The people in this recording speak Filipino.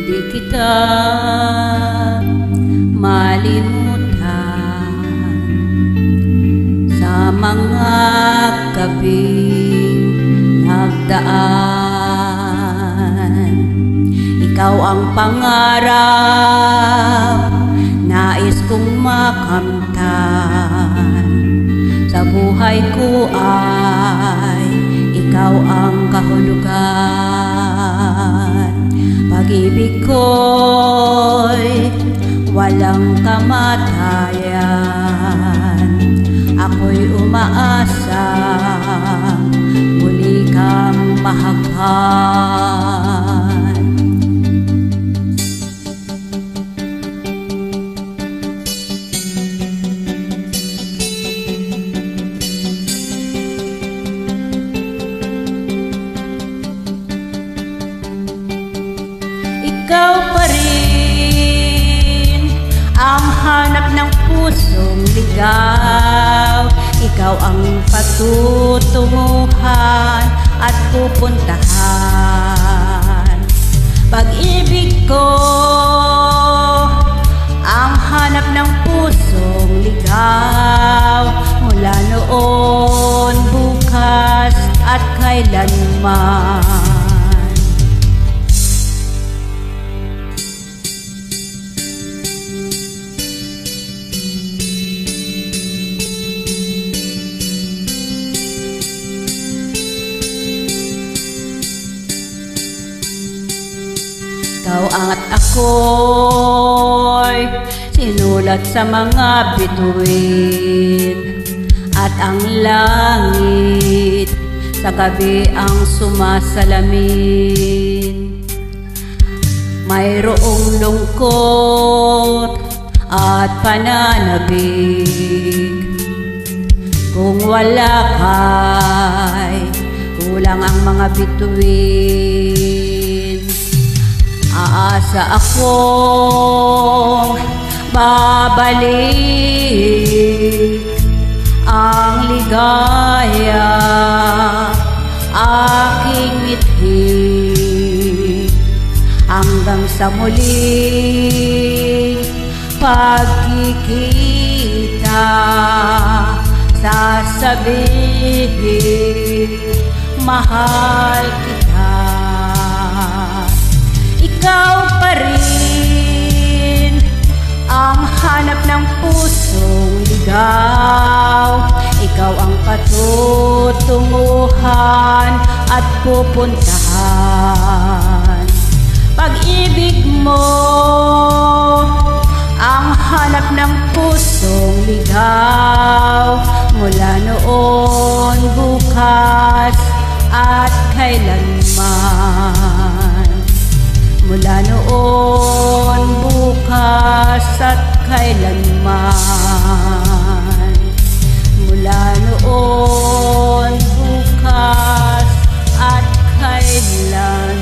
Di kita malimutan sa mga gabing nagdaan. Ikaw ang pangarap, nais kong makamtan. Sa buhay ko ay ikaw ang kahulugan. Pag-ibig ko'y walang kamatayan. Ako'y umaasa muli kang mahaghan. Ikaw pa rin ang hanap ng pusong ligaw. Ikaw ang patutunguhan at pupuntahan. Pag-ibig ko ang hanap ng pusong ligaw. Mula noon, bukas at kailanman. Ikaw at ako'y sinulat sa mga bituin, at ang langit sa gabi ang sumasalamin. Mayroong lungkot at pananabik. Kung wala ka'y kulang ang mga bituin. Aasa akong babalik ang ligaya aking mithi, hanggang sa muling pagkikita. Sasabihin, mahal kita. Ikaw pa rin ang hanap ng pusong ligaw. Ikaw ang patutunguhan at pupuntahan. Pag-ibig mo ang hanap ng pusong ligaw. Mula noon, bukas at kailanman. Mula noon, bukas at kailanman. Mula noon, bukas at kailanman.